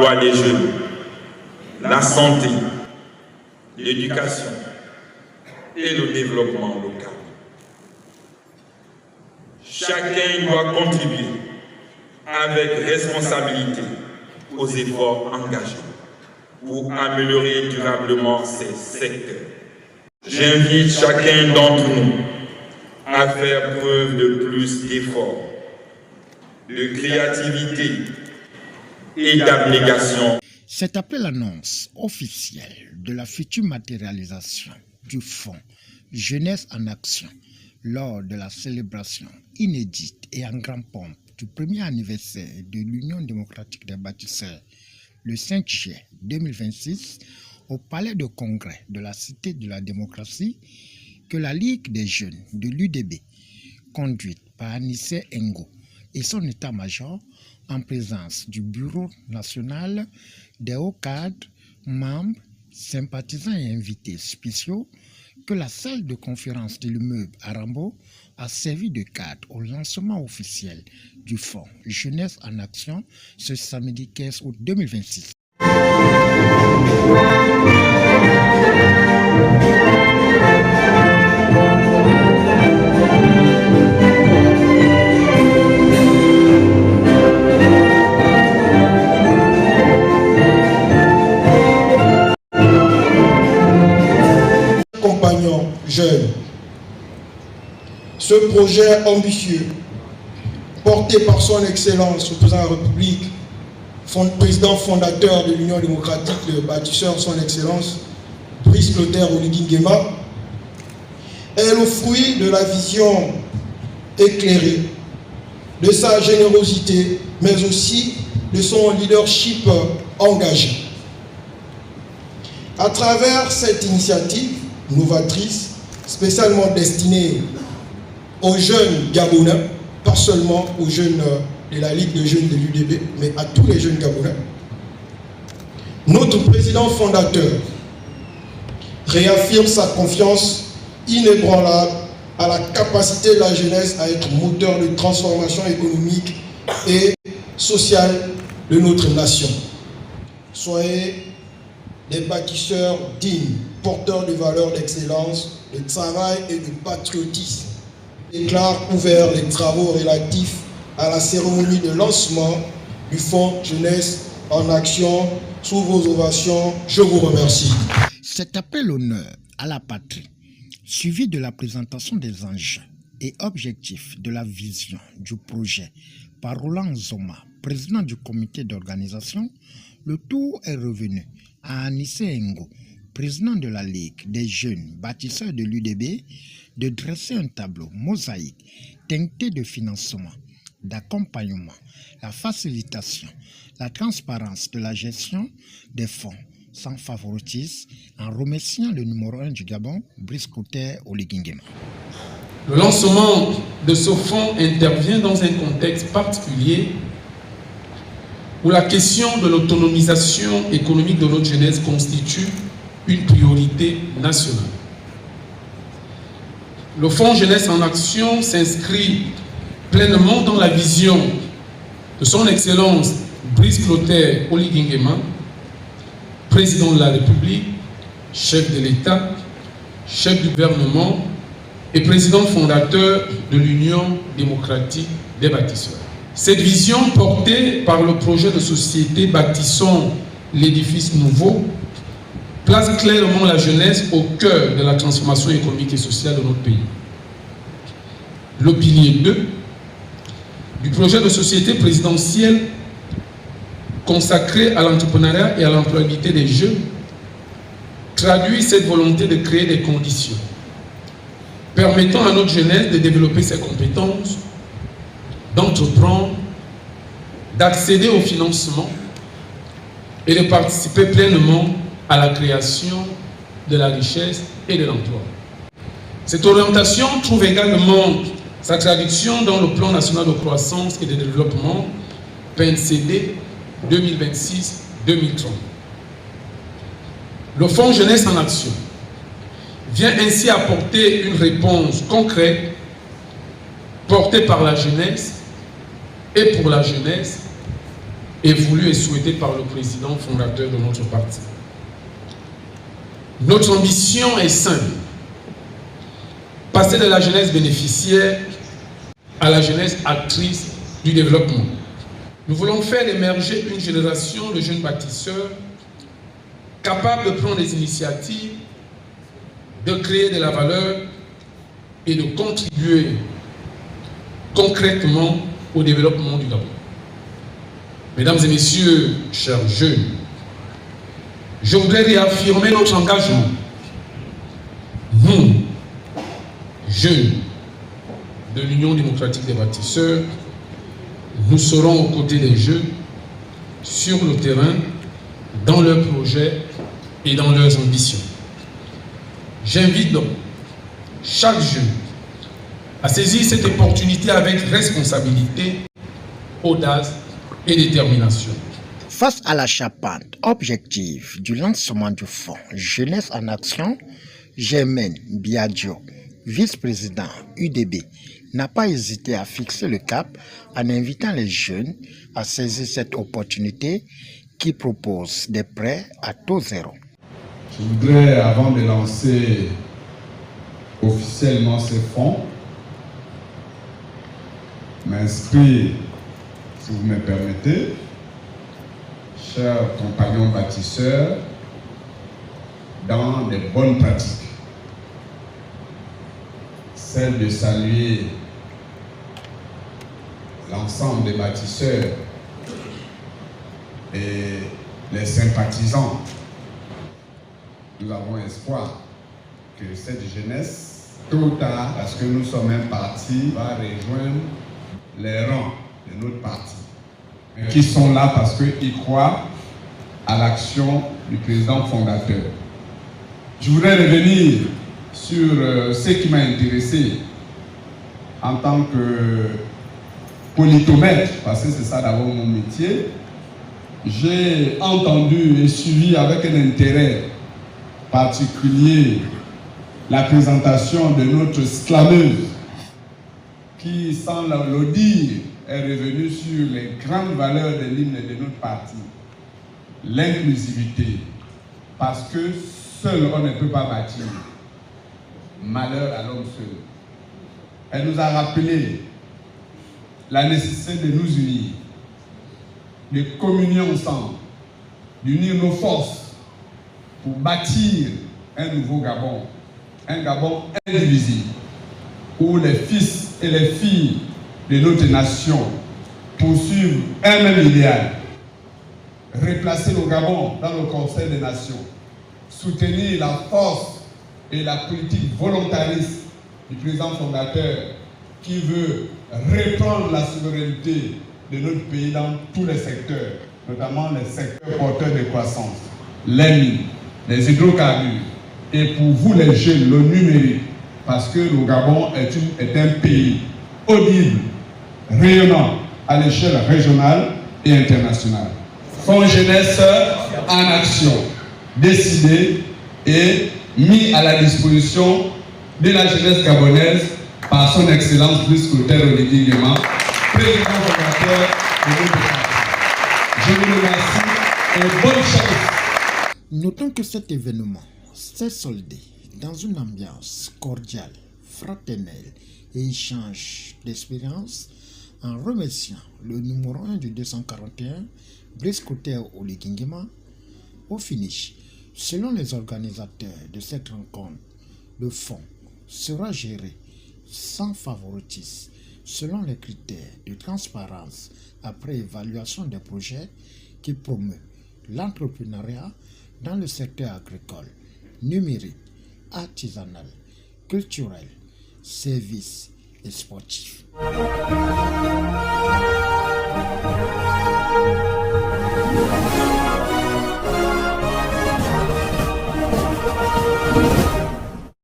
l'emploi des jeunes, la santé, l'éducation et le développement local. Chacun doit contribuer avec responsabilité aux efforts engagés pour améliorer durablement ces secteurs. J'invite chacun d'entre nous à faire preuve de plus d'efforts, de créativité et d'abnégation. Cet appel annonce officielle de la future matérialisation du Fonds Jeunesse en Action lors de la célébration inédite et en grande pompe du premier anniversaire de l'Union démocratique des bâtisseurs le 5 juillet 2026 au Palais de Congrès de la Cité de la Démocratie que la Ligue des jeunes de l'UDB, conduite par Anissé Ngo et son état-major en présence du Bureau national des hauts cadres, membres, sympathisants et invités spéciaux, que la salle de conférence de l'immeuble Arambo a servi de cadre au lancement officiel du Fonds Jeunesse en Action ce samedi 15 août 2026. Compagnons jeunes, ce projet ambitieux, porté par son Excellence, le Président de la République, président fondateur de l'Union démocratique des bâtisseurs, son Excellence, Brice Clotaire Oligui Nguema, est le fruit de la vision éclairée, de sa générosité, mais aussi de son leadership engagé. À travers cette initiative novatrice, spécialement destinée aux jeunes Gabonais, pas seulement aux jeunes de la Ligue des jeunes de l'UDB, mais à tous les jeunes Gabonais. Notre président fondateur réaffirme sa confiance inébranlable à la capacité de la jeunesse à être moteur de transformation économique et sociale de notre nation. Soyez des bâtisseurs dignes, porteurs de valeurs d'excellence, de travail et de patriotisme. Déclare ouvert les travaux relatifs à la cérémonie de lancement du Fonds Jeunesse en Action. Sous vos ovations, je vous remercie. Cet appel honneur à la patrie, suivi de la présentation des enjeux et objectifs de la vision du projet par Roland Zoma, président du comité d'organisation, le tour est revenu à Anissé Ngo, président de la Ligue des jeunes bâtisseurs de l'UDB, de dresser un tableau mosaïque teinté de financement, d'accompagnement, la facilitation, la transparence de la gestion des fonds sans favoritisme, en remerciant le numéro 1 du Gabon, Brice Clotaire Oligui Nguema. Le lancement de ce fonds intervient dans un contexte particulier où la question de l'autonomisation économique de notre jeunesse constitue une priorité nationale. Le Fonds Jeunesse en Action s'inscrit pleinement dans la vision de son Excellence Brice Clotaire Oligui Nguema, président de la République, chef de l'État, chef du gouvernement et président fondateur de l'Union démocratique des bâtisseurs. Cette vision portée par le projet de société Bâtissons l'édifice nouveau place clairement la jeunesse au cœur de la transformation économique et sociale de notre pays. Le pilier 2 du projet de société présidentielle consacré à l'entrepreneuriat et à l'employabilité des jeunes traduit cette volonté de créer des conditions permettant à notre jeunesse de développer ses compétences, d'entreprendre, d'accéder au financement et de participer pleinement à la création de la richesse et de l'emploi. Cette orientation trouve également sa traduction dans le plan national de croissance et de développement PNCD 2026-2030. Le Fonds Jeunesse en Action vient ainsi apporter une réponse concrète portée par la jeunesse et pour la jeunesse et voulu et souhaité par le président fondateur de notre parti. Notre ambition est simple, passer de la jeunesse bénéficiaire à la jeunesse actrice du développement. Nous voulons faire émerger une génération de jeunes bâtisseurs capables de prendre des initiatives, de créer de la valeur et de contribuer concrètement au développement du Gabon. Mesdames et messieurs, chers jeunes, je voudrais réaffirmer notre engagement. Nous, jeunes de l'Union démocratique des bâtisseurs, nous serons aux côtés des jeunes sur le terrain, dans leurs projets et dans leurs ambitions. J'invite donc chaque jeune à saisir cette opportunité avec responsabilité, audace et détermination. Face à la charpente objective du lancement du fonds Jeunesse en Action, Germaine Biagio, vice-président UDB, n'a pas hésité à fixer le cap en invitant les jeunes à saisir cette opportunité qui propose des prêts à taux zéro. Je voudrais, avant de lancer officiellement ces fonds, m'inscrire, si vous me permettez, chers compagnons bâtisseurs, dans des bonnes pratiques. Celle de saluer l'ensemble des bâtisseurs et les sympathisants. Nous avons espoir que cette jeunesse, tôt ou tard, parce que nous sommes un parti, va rejoindre les rangs de notre parti, qui sont là parce qu'ils croient à l'action du président fondateur. Je voudrais revenir sur ce qui m'a intéressé en tant que politomètre, parce que c'est ça d'abord mon métier. J'ai entendu et suivi avec un intérêt particulier la présentation de notre slameuse qui, sans le dire, est revenue sur les grandes valeurs de l'hymne de notre parti. L'inclusivité, parce que seul on ne peut pas bâtir. Malheur à l'homme seul. Elle nous a rappelé la nécessité de nous unir, de communier ensemble, d'unir nos forces pour bâtir un nouveau Gabon, un Gabon indivisible, où les fils et les filles de notre nation poursuivent un même idéal, replacer le Gabon dans le Conseil des Nations, soutenir la force et la politique volontariste du président fondateur qui veut reprendre la souveraineté de notre pays dans tous les secteurs, notamment les secteurs porteurs de croissance, les mines, les hydrocarbures, et pour vous les jeunes, le numérique, parce que le Gabon est un pays audible, rayonnant à l'échelle régionale et internationale. Fonds Jeunesse en Action, décidé et mis à la disposition de la jeunesse gabonaise par son Excellence Brice Clotaire Oligui Nguema, président fondateur de notre parti. Je vous remercie et bonne chance. Notons que cet événement s'est soldé dans une ambiance cordiale, fraternelle et échange d'expériences en remerciant le numéro 1 du 241, Brice Clotaire Oligui Nguema. Au finish, selon les organisateurs de cette rencontre, le fonds sera géré sans favoritisme selon les critères de transparence après évaluation des projets qui promeut l'entrepreneuriat dans le secteur agricole, numérique, artisanal, culturel, services et sportif.